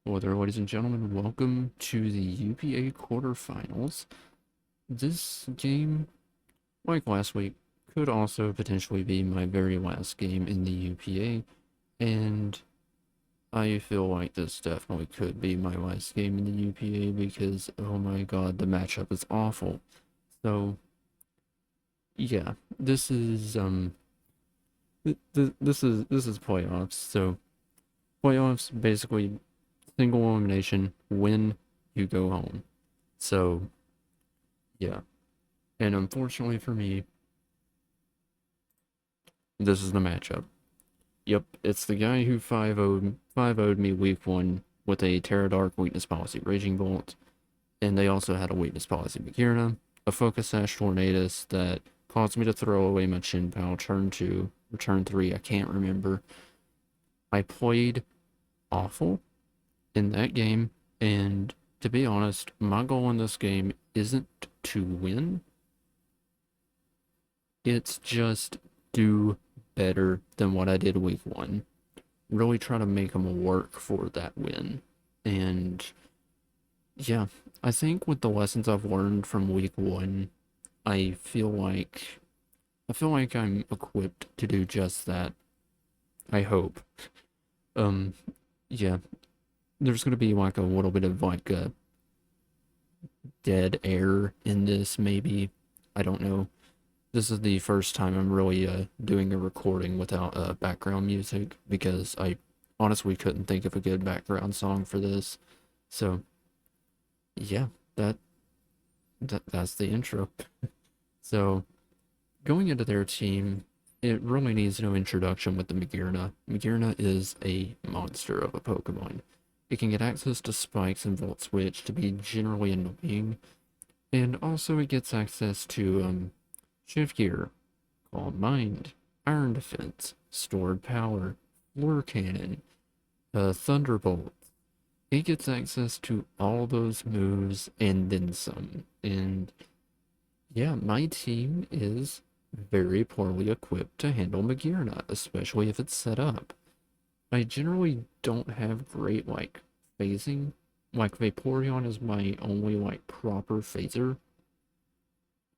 Hello there, ladies and gentlemen. Welcome to the UPA quarterfinals. This game, like last week, could also potentially be my very last game in the UPA, and I feel like this definitely could be my last game in the UPA because, oh my god, the matchup is awful. So, yeah, this is playoffs. So, playoffs basically single elimination, win, you go home. So, yeah. And unfortunately for me, this is the matchup. Yep, it's the guy who 5-0'd me week one with a Terra Dark weakness policy Raging Bolt, and they also had a weakness policy Magirna, a Focus Sash Tornadus that caused me to throw away my Chin Pal turn 2 or turn 3, I can't remember. I played awful in that game, and to be honest, my goal in this game isn't to win, it's just do better than what I did week one. Really try to make them work for that win. And yeah, I think with the lessons I've learned from week one, I feel like I'm equipped to do just that. I hope. Um, yeah, there's gonna be like a little bit of like a dead air in this, maybe. I don't know. This is the first time I'm really doing a recording without background music because I honestly couldn't think of a good background song for this. So yeah, that that's the intro. So going into their team, it really needs no introduction with the Magirna. Magirna is a monster of a Pokemon. It can get access to spikes and Volt Switch to be generally annoying, and also it gets access to Shift Gear, Calm Mind, Iron Defense, Stored Power, Floor Cannon, Thunderbolt. It gets access to all those moves and then some. And yeah, my team is very poorly equipped to handle Magirna, especially if it's set up. I generally don't have great like phasing. Like Vaporeon is my only like proper phaser.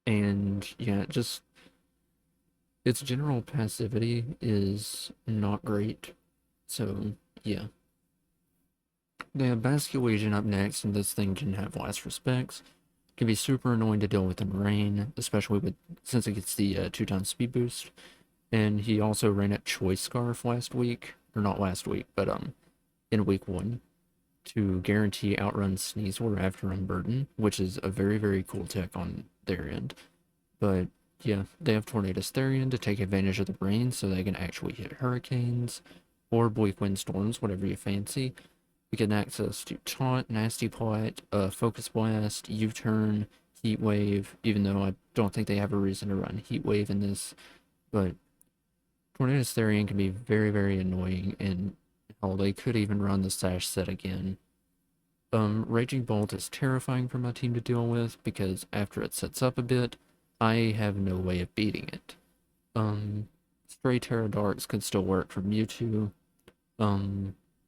And yeah, just its general passivity is not great. So yeah. They have Basket Legion up next, and this thing can have last respects. Can be super annoying to deal with in rain, especially with since it gets the 2 times speed boost. And he also ran at Choice Scarf last week, or not last week, but in week one to guarantee outrun Sneasel after Unburden, which is a very very cool tech on their end. But yeah, they have Tornadus Therian to take advantage of the rain so they can actually hit hurricanes or bleak windstorms, whatever you fancy. We get access to Taunt, Nasty Plot, Focus Blast, U-Turn, Heat Wave, even though I don't think they have a reason to run Heat Wave in this. But Tornadus Therian can be very, very annoying, and hell, they could even run the Sash set again. Raging Bolt is terrifying for my team to deal with because after it sets up a bit, I have no way of beating it. Stray Terra Darks could still work for Mewtwo.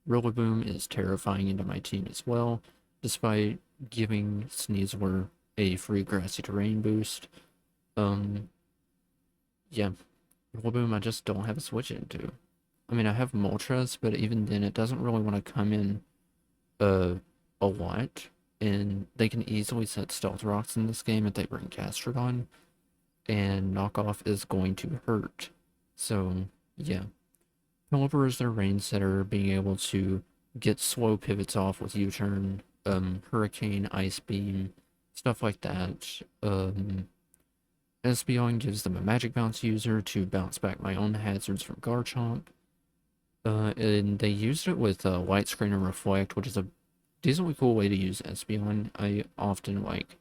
Rillaboom is terrifying into my team as well, despite giving Sneasler a free Grassy Terrain boost. Um, yeah, Rillaboom I just don't have a switch into. I mean, I have MOLTRES, but even then it doesn't really want to come in uh, a lot, and they can easily set Stealth Rocks in this game if they bring Gastrodon, and Knockoff is going to hurt. So, yeah. Pelipper is their rain setter, being able to get slow pivots off with U-turn, Hurricane, Ice Beam, stuff like that. Espeon gives them a Magic Bounce user to bounce back my own hazards from Garchomp. And they used it with Light Screen and Reflect, which is a decently cool way to use Espeon. I often like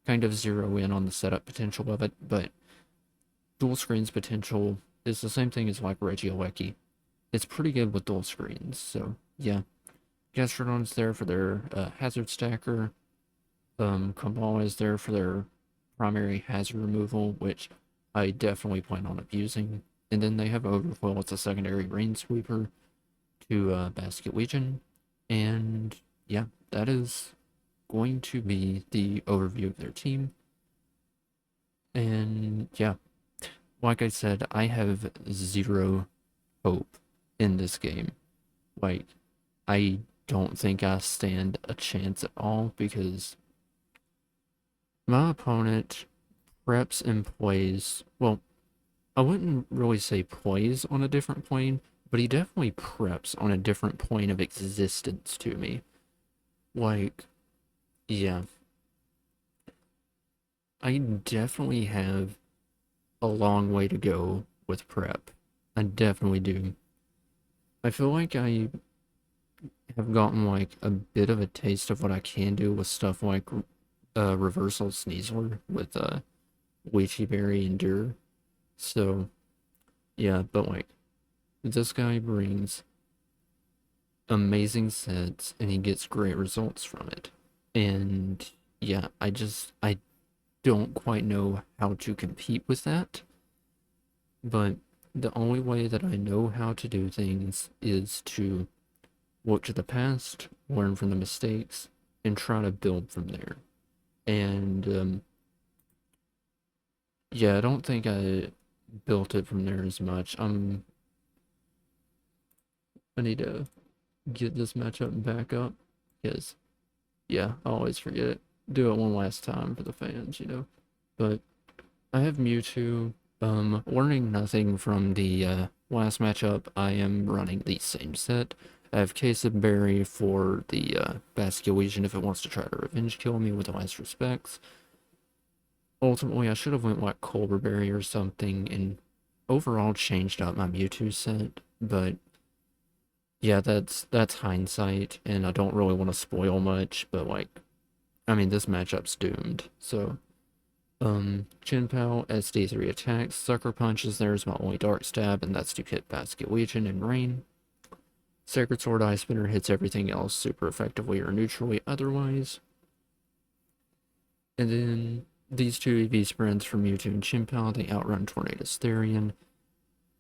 kind of zero in on the setup potential of it, but dual screens potential is the same thing as like Regieleki. It's pretty good with dual screens, so yeah. Gastrodon's there for their hazard stacker. Kabal is there for their primary hazard removal, which I definitely plan on abusing. And then they have Overflow, it's a secondary rain sweeper to Basket Legion. And yeah, that is going to be the overview of their team. And yeah, like I said, I have zero hope in this game. Like, I don't think I stand a chance at all because my opponent preps and plays, well, I wouldn't really say plays on a different plane, but he definitely preps on a different plane of existence to me. Like, yeah, I definitely have a long way to go with prep. I definitely do. I feel like I have gotten like a bit of a taste of what I can do with stuff like reversal sneasler with Lychee Berry and Dur. So yeah, but like this guy brings amazing sets and he gets great results from it. And yeah, I don't quite know how to compete with that, but the only way that I know how to do things is to look to the past, learn from the mistakes, and try to build from there. And yeah, I don't think I built it from there as much. I need to get this matchup back up because yeah, I always forget it. Do it one last time for the fans. But I have Mewtwo. Learning nothing from the last matchup, I am running the same set. I have Case of Berry for the Basculation if it wants to try to revenge kill me with the last respects. Ultimately, I should have went like Colbur Berry or something and overall changed up my Mewtwo set, but yeah, that's hindsight, and I don't really want to spoil much, but like, I mean, this matchup's doomed, so Chinpow, SD3 attacks, Sucker Punch is there's my only Dark Stab, and that's to hit Basket Legion and Rain. Sacred Sword Ice Spinner hits everything else super effectively or neutrally otherwise. And then these two EV spreads from Mewtwo and Chimpow, they outrun Tornadus Therian,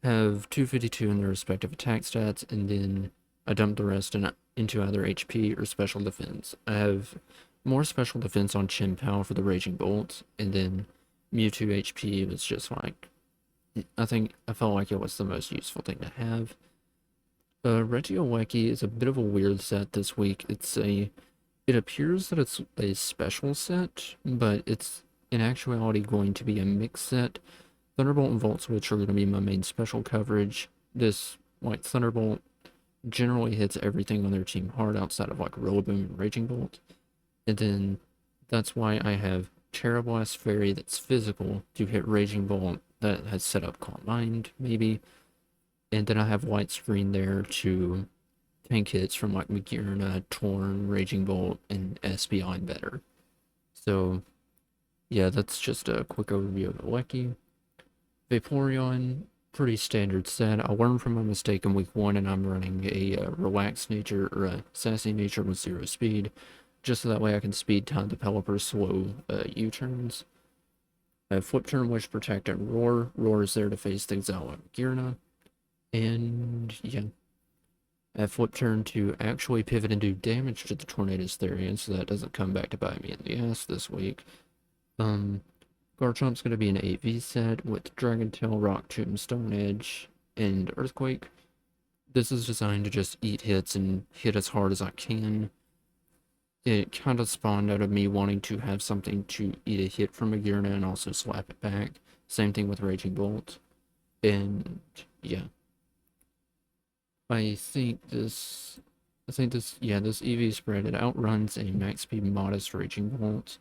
have 252 in their respective attack stats, and then I dump the rest into either HP or special defense. I have more special defense on Chimpow for the Raging Bolt, and then Mewtwo HP was just like, I felt like it was the most useful thing to have. Regieleki is a bit of a weird set this week. It appears that it's a special set, but it's in actuality going to be a mixed set. Thunderbolt and Volt Switch are going to be my main special coverage. This, like, Thunderbolt generally hits everything on their team hard outside of, like, Rillaboom and Raging Bolt. And then that's why I have Terra Blast Fairy that's physical to hit Raging Bolt that has set up Calm Mind, maybe. And then I have White Screen there to tank hits from, like, Magearna, Torn, Raging Bolt, and SBI better. So, yeah, that's just a quick overview of Eleki. Vaporeon, pretty standard set. I learned from my mistake in week 1, and I'm running a relaxed nature or a sassy nature with 0 speed, just so that way I can speed time developers slow U-turns. I have Flip Turn, Wish, Protect, and Roar. Roar is there to face things out like Girna. And yeah, I have Flip Turn to actually pivot and do damage to the Tornadus Therian, so that doesn't come back to bite me in the ass this week. Garchomp's going to be an 8v set with Dragon Tail, Rock Tomb, Stone Edge, and Earthquake. This is designed to just eat hits and hit as hard as I can. It kind of spawned out of me wanting to have something to eat a hit from Magearna and also slap it back. Same thing with Raging Bolt. And yeah. This EV spread, it outruns a max speed modest Raging Bolt.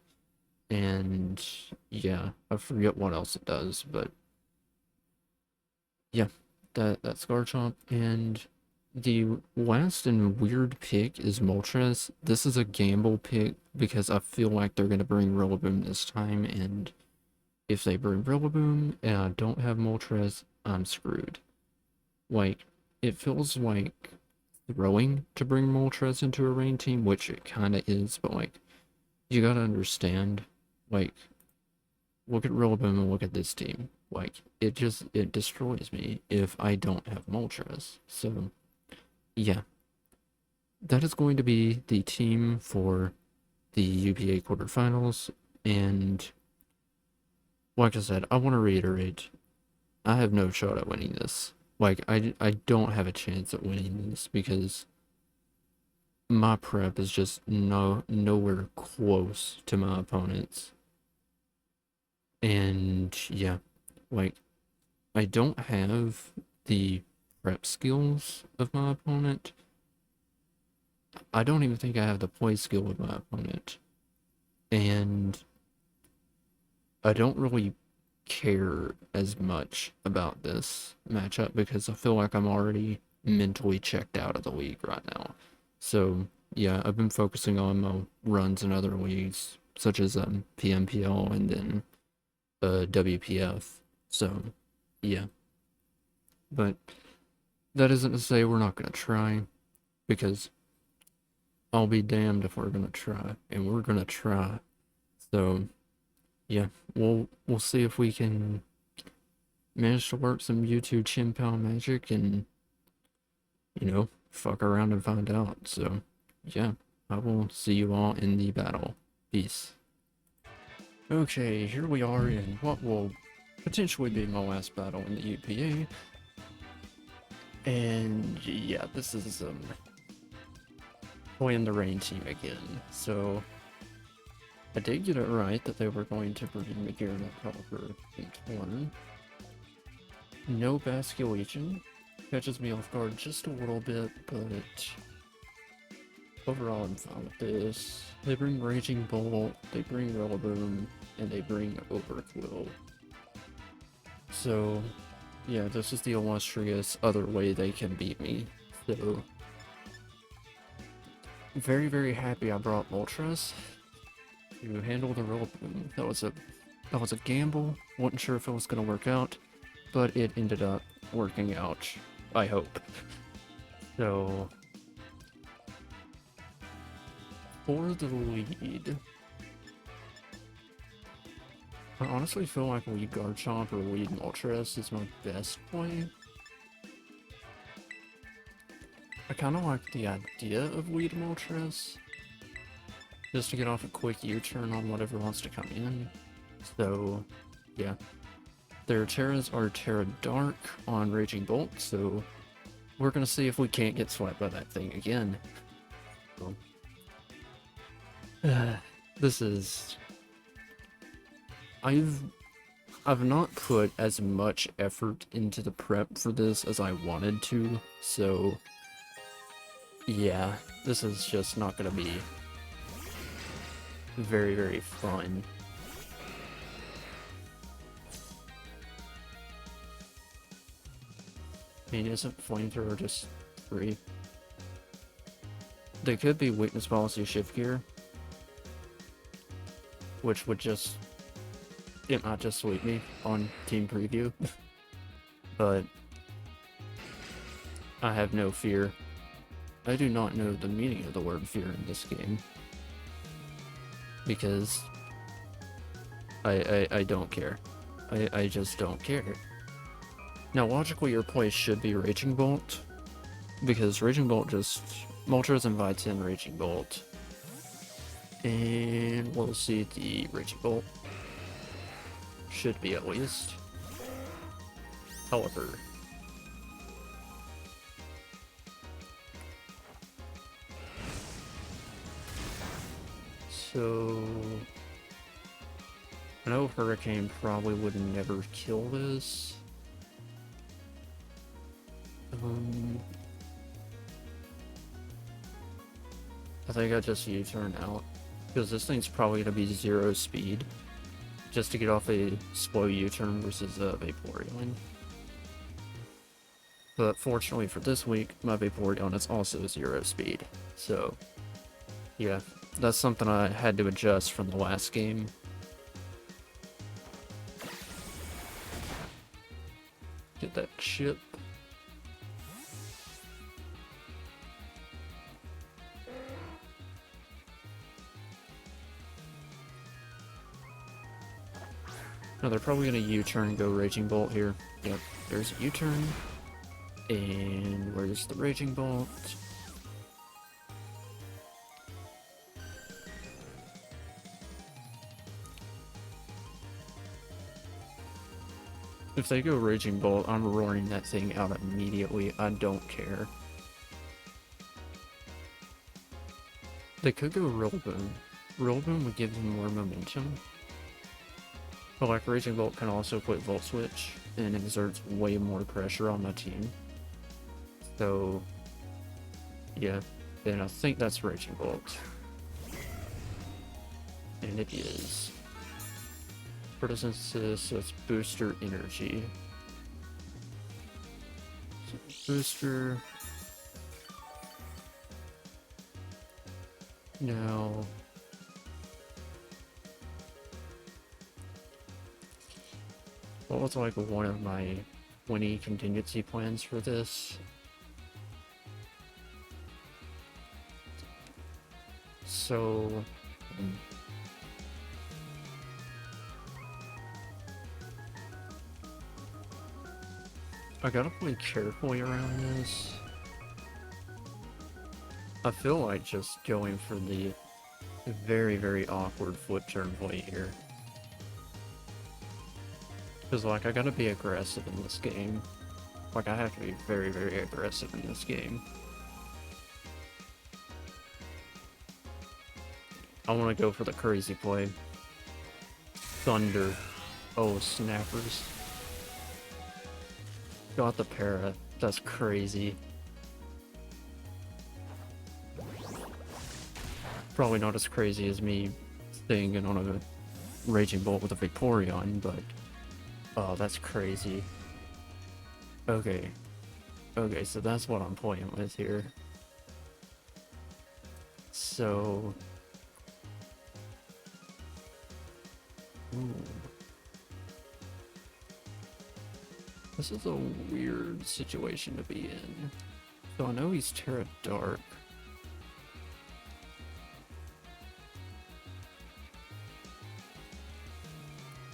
And yeah, I forget what else it does, but yeah, that's Garchomp. And the last and weird pick is Moltres. This is a gamble pick because I feel like they're gonna bring Rillaboom this time, and if they bring Rillaboom and I don't have Moltres, I'm screwed. Like, it feels like throwing to bring Moltres into a rain team, which it kinda is, but like, you gotta understand, like, look at Rillaboom and look at this team. Like, it destroys me if I don't have Moltres. So, yeah. that is going to be the team for the UPA quarterfinals. And like I said, I want to reiterate, I have no shot at winning this. Like, I don't have a chance at winning this because my prep is just nowhere close to my opponent's. And yeah, like, I don't have the prep skills of my opponent. I don't even think I have the play skill of my opponent. And I don't really care as much about this matchup because I feel like I'm already mentally checked out of the league right now. So yeah, I've been focusing on my runs in other leagues such as PMPL and then WPF. So yeah, but that isn't to say we're not gonna try because I'll be damned if we're gonna try, and we're gonna try. So yeah, we'll see if we can manage to work some YouTube Chimpow magic and, fuck around and find out. So, yeah, I will see you all in the battle. Peace. Okay, here we are in what will potentially be my last battle in the UPA. And yeah, this is playing the rain team again. So I did get it right that they were going to bring McGarren Caliber in one. No basculation. Catches me off guard just a little bit, but overall I'm fine with this. They bring Raging Bolt, they bring Rillaboom, and they bring Overquill. So, yeah, this is the illustrious other way they can beat me. So, very, very happy I brought MOLTRES to handle the Rillaboom. That was a gamble. Wasn't sure if it was gonna work out, but it ended up working out, I hope. So, for the lead, I honestly feel like lead Garchomp or lead Moltres is my best play. I kind of like the idea of lead Moltres, just to get off a quick U-turn on whatever wants to come in. So, yeah. Their Terras are Terra Dark on Raging Bolt, so we're gonna see if we can't get swept by that thing again. So, this is... I've not put as much effort into the prep for this as I wanted to, so yeah, this is just not gonna be very, very fun. I mean, isn't Flamethrower just free? There could be Weakness Policy Shift Gear, which would just... it might just sweep me on Team Preview. But I have no fear. I do not know the meaning of the word fear in this game. Because I don't care. I just don't care. Now, logically, your play should be Raging Bolt, because Raging Bolt just... Moltres invites in Raging Bolt. And we'll see the Raging Bolt. Should be, at least. However... So... I know Hurricane probably would never kill this. I think I just U-turn out, because this thing's probably going to be 0 speed, just to get off a slow U-turn versus a Vaporeon. But fortunately for this week, my Vaporeon is also 0 speed, so yeah, that's something I had to adjust from the last game. Get that chip. No, they're probably gonna U-turn and go Raging Bolt here. Yep, there's a U-turn. And where's the Raging Bolt? If they go Raging Bolt, I'm roaring that thing out immediately. I don't care. They could go Rillaboom. Rillaboom would give them more momentum. But like Raging Bolt can also put Volt Switch and exerts way more pressure on my team. So yeah, then I think that's Raging Bolt. And it is. Photosynthesis, so it's booster energy. So booster. Now what was like one of my 20 contingency plans for this? So I gotta play carefully around this. I feel like just going for the very, very awkward flip turn play here. Because, like, I gotta be aggressive in this game. Like, I have to be very, very aggressive in this game. I want to go for the crazy play. Thunder. Oh, snappers. Got the para. That's crazy. Probably not as crazy as me staying on a Raging Bolt with a Vaporeon, but oh, that's crazy. Okay. Okay, so that's what I'm playing with here. So ooh. This is a weird situation to be in. So I know he's Terra Dark.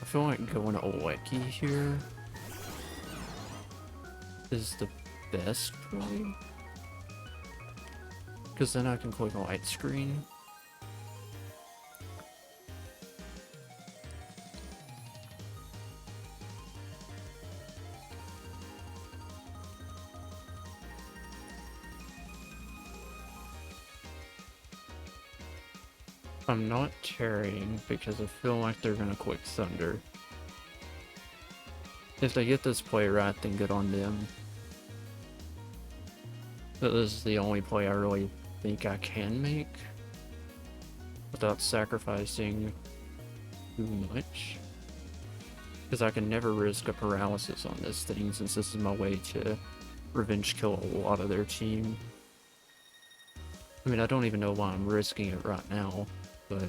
I feel like going to Maki here is the best play. Because then I can click a light screen. I'm not tearing because I feel like they're gonna quick Thunder. If they get this play right, then good on them. But this is the only play I really think I can make without sacrificing too much. Because I can never risk a paralysis on this thing since this is my way to revenge kill a lot of their team. I mean, I don't even know why I'm risking it right now. But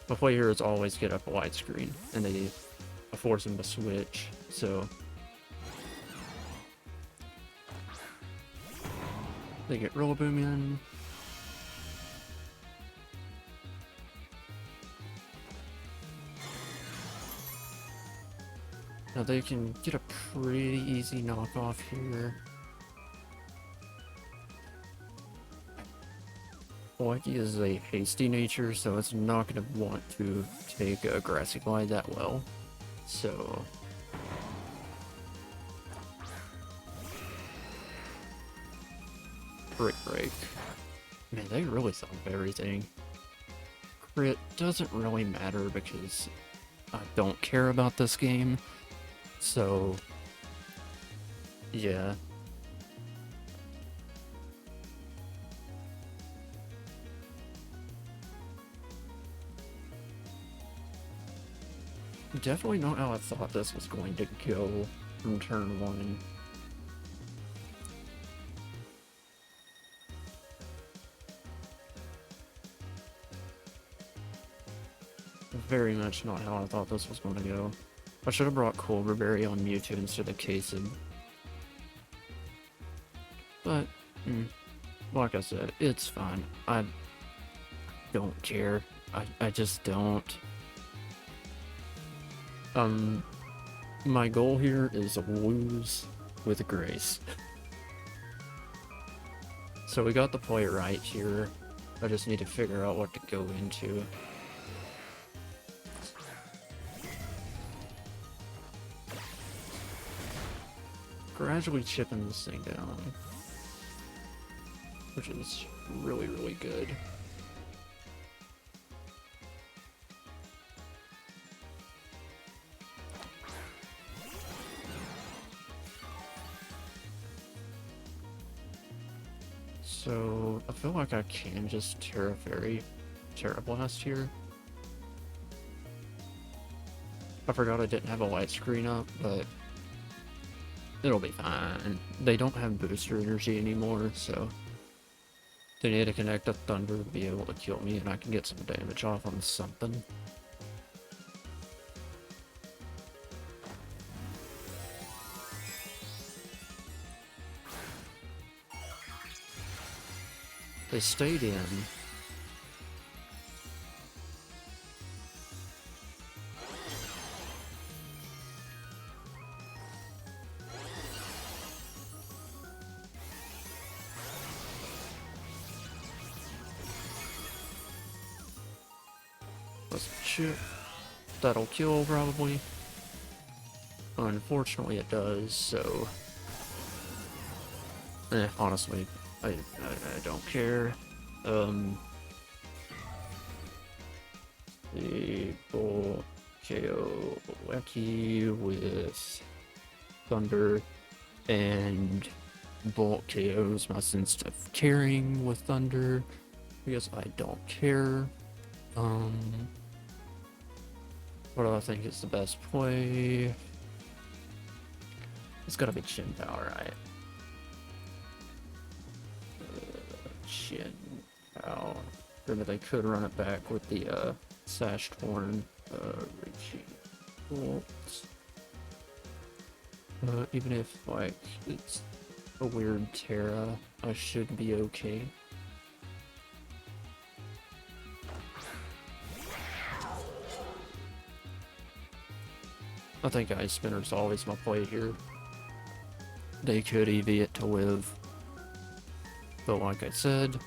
my play here is always get up a widescreen, and I force him to switch, so they get Rillaboom in. Now they can get a pretty easy knockoff here. Maki is a hasty nature, so it's not going to want to take a Grassy Glide that well. So break. Man, they really thought of everything. Crit doesn't really matter because I don't care about this game. So yeah. Definitely not how I thought this was going to go from turn 1. Very much not how I thought this was going to go. I should have brought Cobra Berry on Mewtwo instead of Kasib. But, like I said, it's fine. I don't care. I just don't. My goal here is lose with grace. So we got the play right here. I just need to figure out what to go into. gradually chipping this thing down, which is really, really good. So, I feel like I can just Terra Blast here. I forgot I didn't have a light screen up, but it'll be fine. They don't have booster energy anymore, so they need to connect a Thunder to be able to kill me, and I can get some damage off on something. They stayed in. Let's chip. That'll kill, probably. Unfortunately, it does, so... honestly, I don't care. The Bull KO Maki with Thunder, and Bolt KOs my sensitive carrying with Thunder, because I don't care. What do I think is the best play? It's gotta be Chin Power, right? Chin Power. Remember, they could run it back with the Sashed Horn, Bolts. Even if, like, it's a weird Terra, I should be okay. I think Ice Spinner's always my play here. They could EV it to live. But like I said,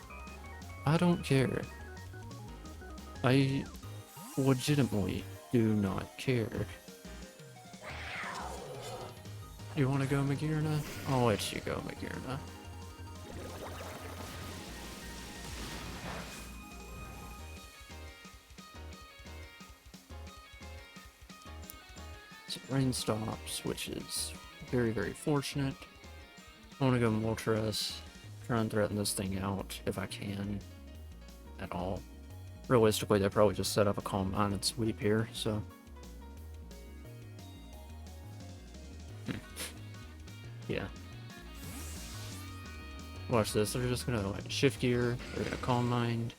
I don't care. I legitimately do not care. You wanna go, Magirna? I'll let you go, Magirna. So rain stops, which is very, very fortunate. I want to go MOLTRES, try and threaten this thing out if I can at all. Realistically, they probably just set up a Calm Mind and sweep here, so... yeah. Watch this, they're just gonna like shift gear, they're gonna Calm Mind,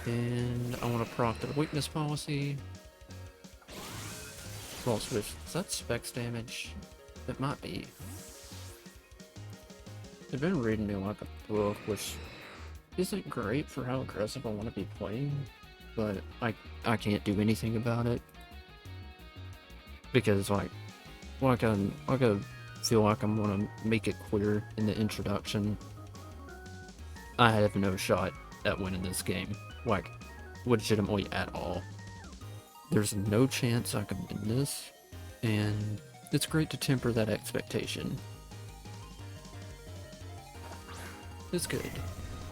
and I want to proc their weakness policy. Well, Swift, is that specs damage? It might be. I've been reading me like a book, which isn't great for how aggressive I want to be playing, but I can't do anything about it. Because, like I feel like I'm gonna make it clear in the introduction, I have no shot at winning this game. Like, legitimately at all. There's no chance I can win this, and it's great to temper that expectation. It's good.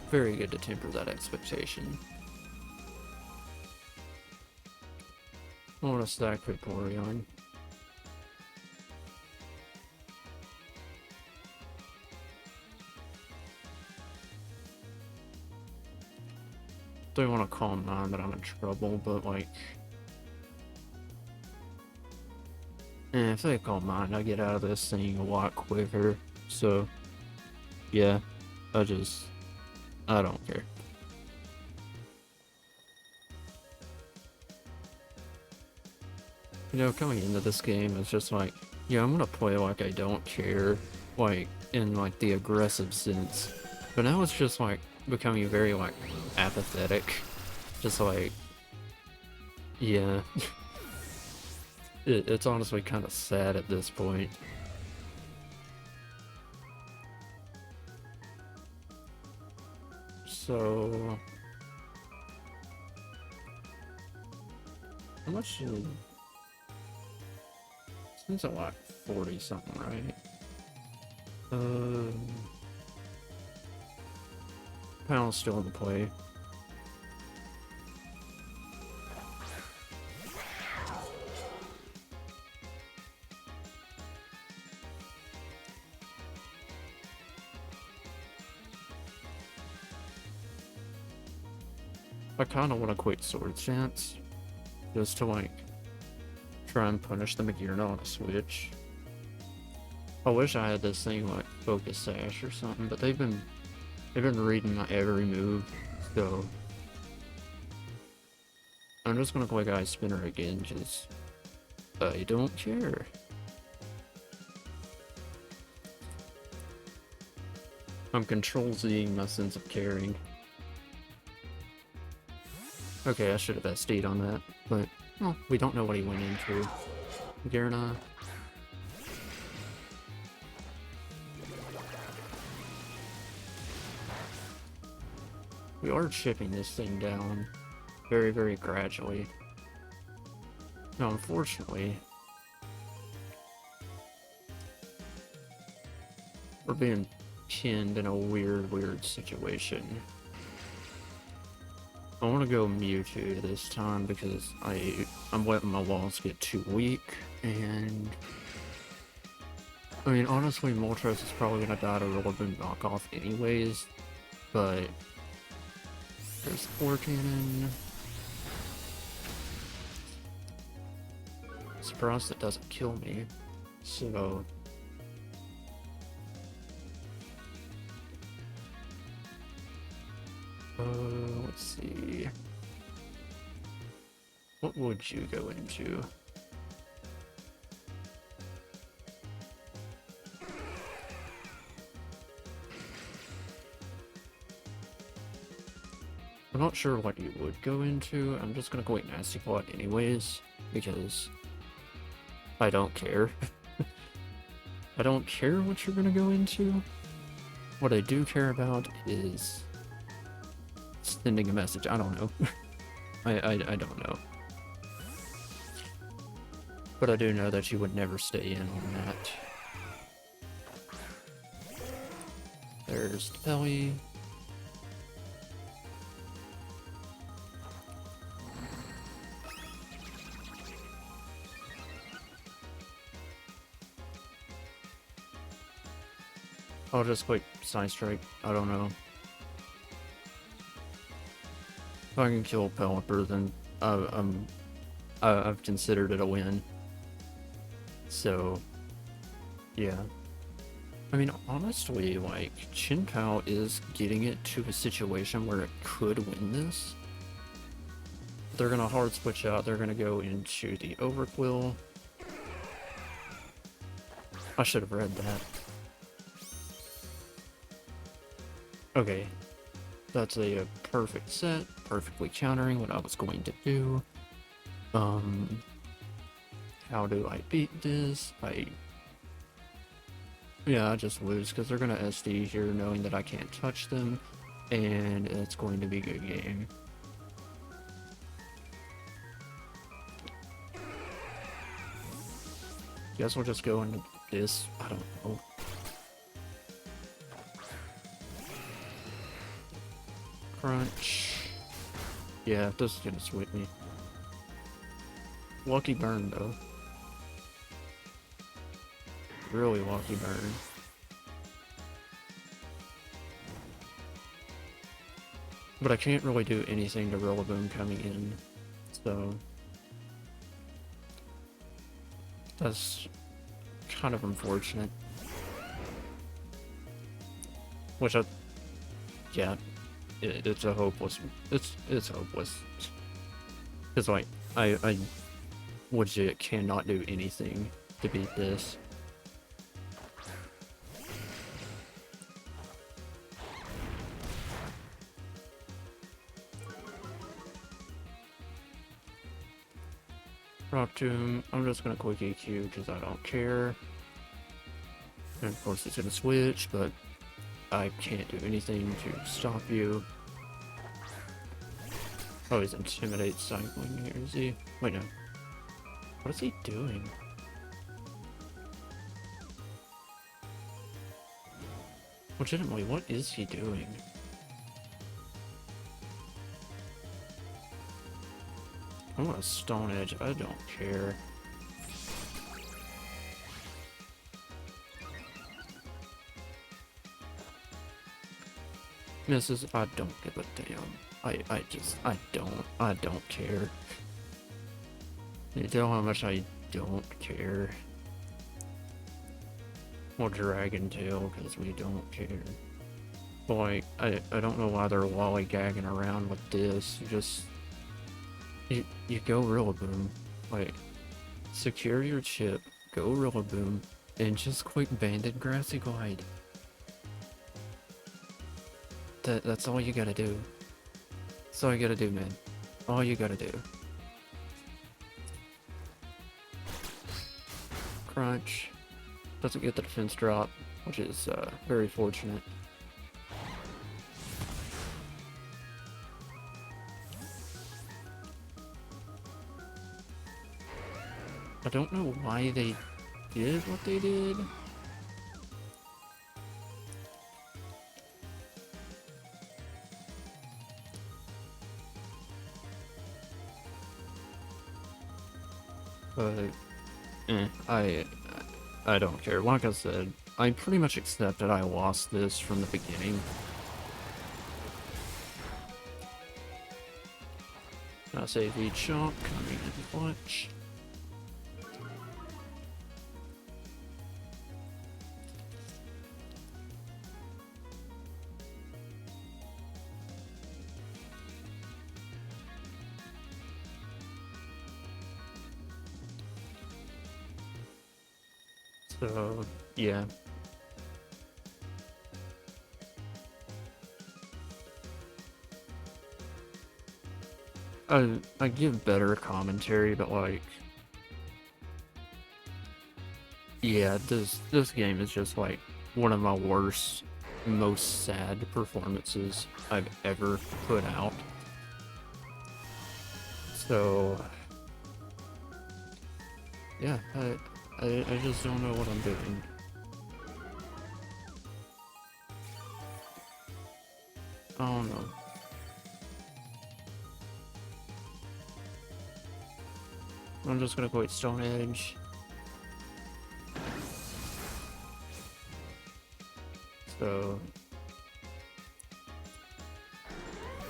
Very good to temper that expectation. I want to stack Vaporeon. Don't want to Calm Mind that I'm in trouble, but like... if they Calm Mind, I get out of this thing a lot quicker, so... yeah, I don't care. You know, coming into this game, it's just like, yeah, I'm gonna play like I don't care, like, in like the aggressive sense. But now it's just like, becoming very like, apathetic. Just like, yeah. It's honestly kind of sad at this point. So... how much do... seems like 40 something, right? Panel's still in the play. I kinda want to quit Sword Stance, just to like try and punish the Magirna on a switch. I wish I had this thing like Focus Sash or something, but they've been reading my every move, so I'm just gonna click Ice Spinner again, because I don't care. I'm Control-Zing my sense of caring. Okay, I should have SD'd on that, but, well, we don't know what he went into. Girna. We are chipping this thing down very, very gradually. Now, unfortunately, we're being pinned in a weird situation. I want to go Mewtwo this time because I'm letting my walls get too weak, and I mean, honestly, Moltres is probably gonna die to Rillaboom knockoff anyways, but there's Core Cannon. Surprised it doesn't kill me, so let's see. What would you go into? I'm not sure what you would go into. I'm just gonna go with Nasty Plot anyways, because I don't care. I don't care what you're gonna go into. What I do care about is sending a message. I don't know. I don't know. But I do know that you would never stay in on that. There's the belly. I'll just click Side Strike. I don't know. If I can kill Pelipper, then I've considered it a win. So, yeah. I mean, honestly, like, Chin-Pao is getting it to a situation where it could win this. They're gonna hard switch out. They're gonna go into the Overquill. I should have read that. Okay, that's a perfect set, perfectly countering what I was going to do. How do I beat this? Yeah, I just lose, because they're gonna SD here knowing that I can't touch them, and it's going to be a good game. Guess we'll just go into this, I don't know. Crunch. Yeah, this is gonna sweep me. Lucky burn though. Really lucky burn. But I can't really do anything to Rillaboom coming in, so that's kind of unfortunate. Which yeah. It's a hopeless. It's hopeless. Cause like I legit cannot do anything to beat this. Rock Tomb. I'm just gonna quick EQ because I don't care. And of course it's gonna switch, but I can't do anything to stop you. Oh, he's Intimidate cycling here, is he? Wait, no. What is he doing? Legitimately, what is he doing? I'm gonna Stone Edge, I don't care. Misses, I don't give a damn. I don't care. You tell how much I don't care. Or Dragon Tail, because we don't care. But like, I don't know why they're lollygagging around with this. You go Rillaboom. Like, secure your chip, go Rillaboom, and just quick Banded Grassy Glide. That's all you gotta do. That's all you gotta do, man. All you gotta do. Crunch. Doesn't get the defense drop, which is very fortunate. I don't know why they did what they did. But I don't care. Like I said, I pretty much accepted I lost this from the beginning. Now save the chomp, coming in clutch. So, yeah. I give better commentary, but like, yeah, this game is just like one of my worst, most sad performances I've ever put out. So, yeah, I just don't know what I'm doing. I don't know. I'm just gonna quit Stone Edge. So,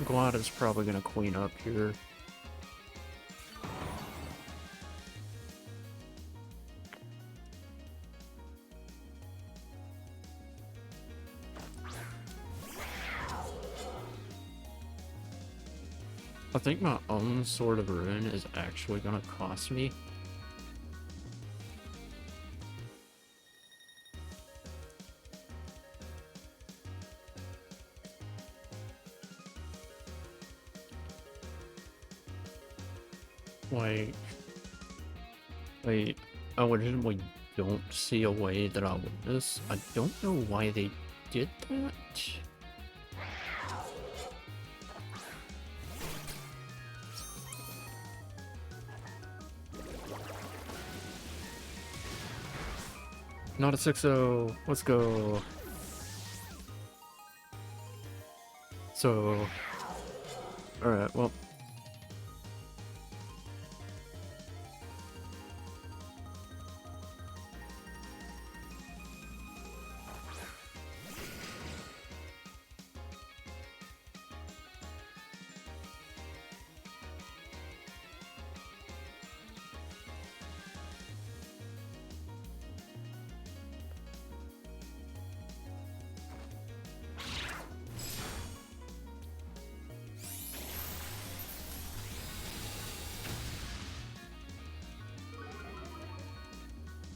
Glad is probably gonna queen up here. I think my own Sword of Ruin is actually gonna cost me. Like, I legitimately don't see a way that I'll win this. I don't know why they did that. Not a 6-0. Let's go. So, alright, well.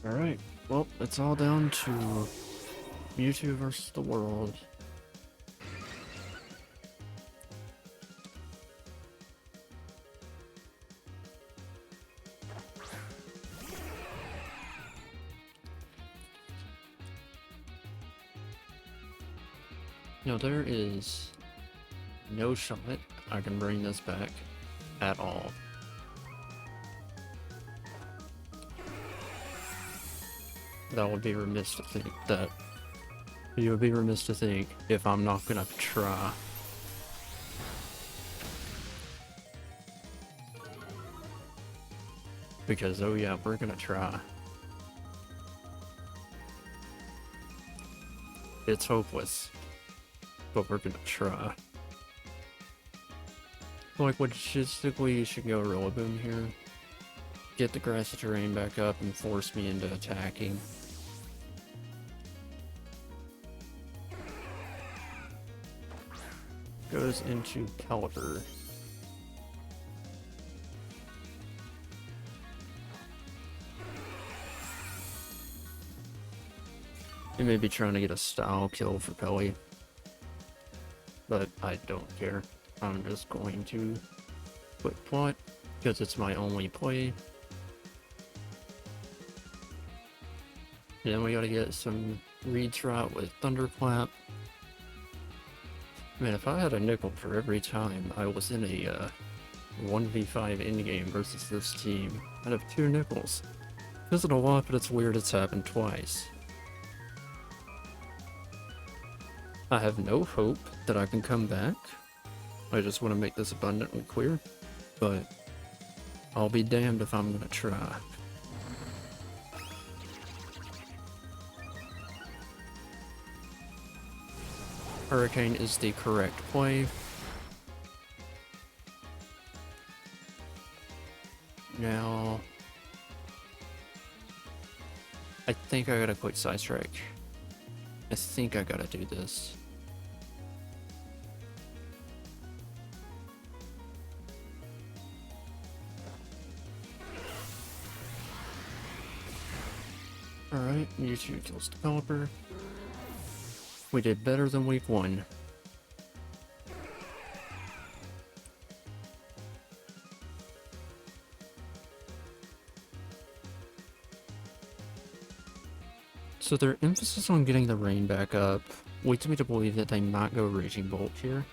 Alright, well, it's all down to Mewtwo versus the world. No, there is no shot I can bring this back at all. That would be remiss to think that You would be remiss to think if I'm not gonna try. Because, oh yeah, we're gonna try. It's hopeless, but we're gonna try. Like, logistically, you should go Rillaboom here. Get the grassy terrain back up and force me into attacking. Goes into Pelipper. You may be trying to get a style kill for Pelly, but I don't care. I'm just going to quick plot because it's my only play. Then we gotta get some reads right with Thunderclap. Man, if I had a nickel for every time I was in a 1v5 endgame versus this team, I'd have 2 nickels. Isn't a lot, but it's weird it's happened twice. I have no hope that I can come back. I just want to make this abundantly clear, but I'll be damned if I'm gonna try. Hurricane is the correct play. Now, I think I gotta quick side strike. I think I gotta do this. Alright, Mewtwo kills Developer. We did better than week 1. So their emphasis on getting the rain back up leads me to believe that they might go Raging Bolt here.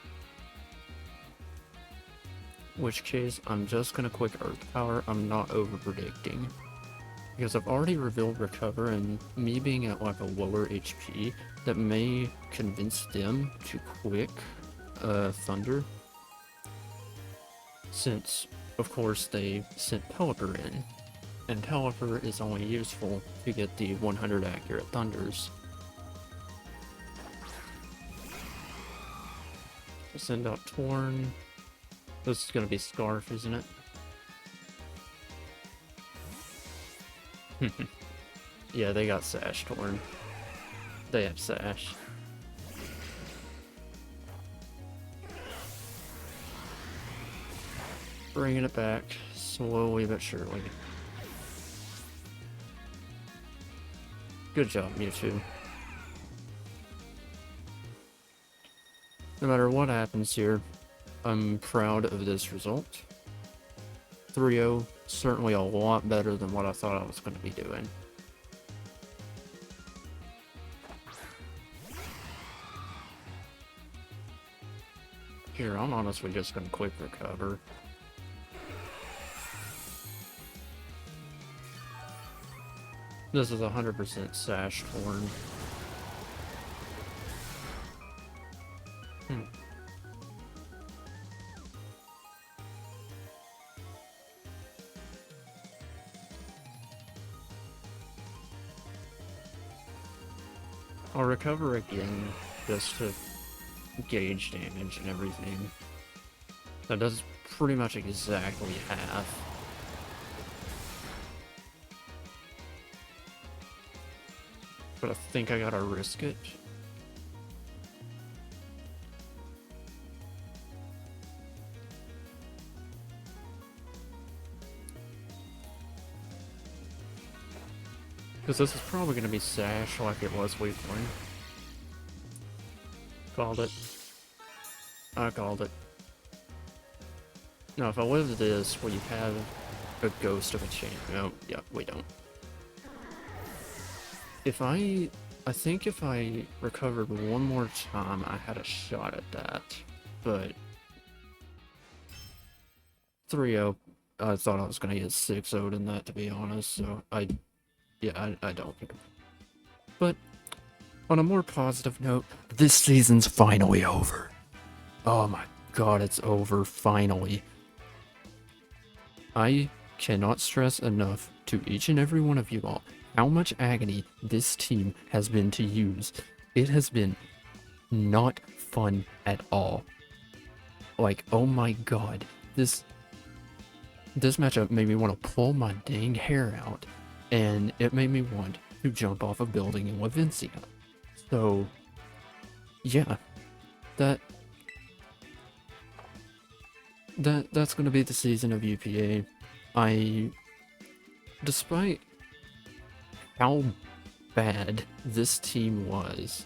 In which case, I'm just gonna quick Earth Power. I'm not over-predicting. Because I've already revealed Recover, and me being at like a lower HP, that may convince them to quick Thunder. Since, of course, they sent Pelipper in. And Pelipper is only useful to get the 100 accurate Thunders. Send out Torn. This is gonna be Scarf, isn't it? Yeah, they got Sash Torn. They have Sash. Bringing it back, slowly but surely. Good job, Mewtwo. No matter what happens here, I'm proud of this result. 3-0, certainly a lot better than what I thought I was going to be doing. Here, I'm honestly just going to quick recover. This is 100% Sash Torn. I'll recover again just to gauge damage and everything. That does pretty much exactly half. But I think I gotta risk it. Because this is probably going to be Sash like it was week 1. Called it. I called it. Now, if I live this, will you have a ghost of a chance? No, yeah, we don't. I think if I recovered one more time, I had a shot at that. But 3-0, I thought I was going to get 6-0'd in that, to be honest, so I don't. But On a more positive note, this season's finally over. Oh my god, it's over finally. I cannot stress enough to each and every one of you all how much agony this team has been to use. It has been not fun at all. Like, oh my god, this matchup made me want to pull my dang hair out, and it made me want to jump off a building in Wavencia. So, yeah, that's gonna be the season of UPA. Despite how bad this team was,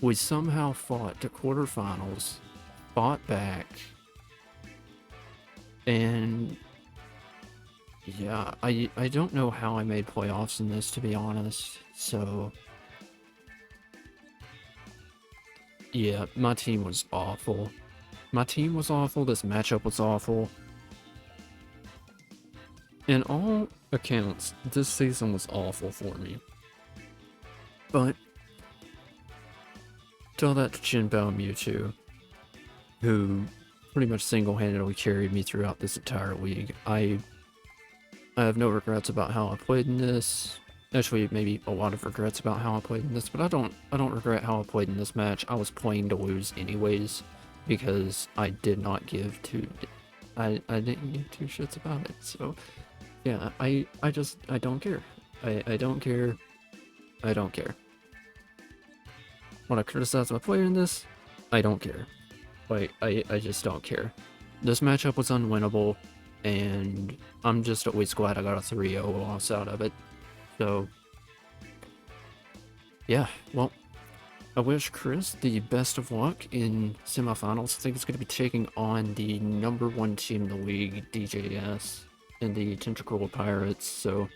we somehow fought to quarterfinals, fought back, and yeah, I don't know how I made playoffs in this, to be honest. So yeah, my team was awful. My team was awful, this matchup was awful. In all accounts, this season was awful for me. But tell that to Jinbao Mewtwo, who pretty much single-handedly carried me throughout this entire league. I have no regrets about how I played in this. Actually, maybe a lot of regrets about how I played in this, but I don't regret how I played in this match. I was playing to lose anyways, because I did not give two... I didn't give two shits about it, so... Yeah, I don't care. I don't care. I don't care. When I criticize my player in this, I don't care. Like, I just don't care. This matchup was unwinnable, and I'm just always glad I got a 3-0 loss out of it. So, yeah, well, I wish Chris the best of luck in semifinals. I think it's going to be taking on the #1 team in the league, DJS, and the Tentacle Pirates. So,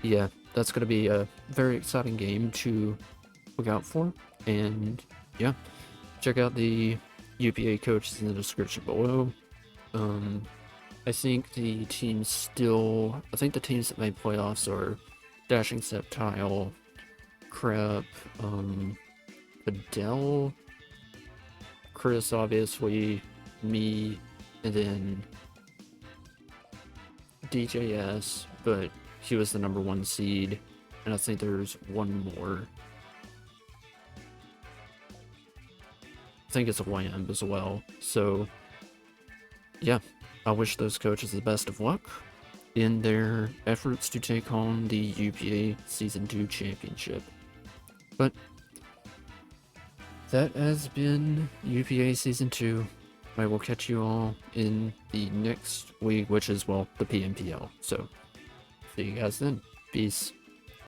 yeah, that's going to be a very exciting game to look out for. And, yeah, check out the UPA coaches in the description below. I think the teams that made playoffs are Dashing Sceptile, Crep, Adele, Chris, obviously, me, and then DJS, but he was the #1 seed, and I think there's one more. I think it's a Lamb as well. So, yeah, I wish those coaches the best of luck in their efforts to take home the UPA Season 2 Championship. But that has been UPA Season 2. I will catch you all in the next week, which is, well, the PMPL. So, see you guys then. Peace.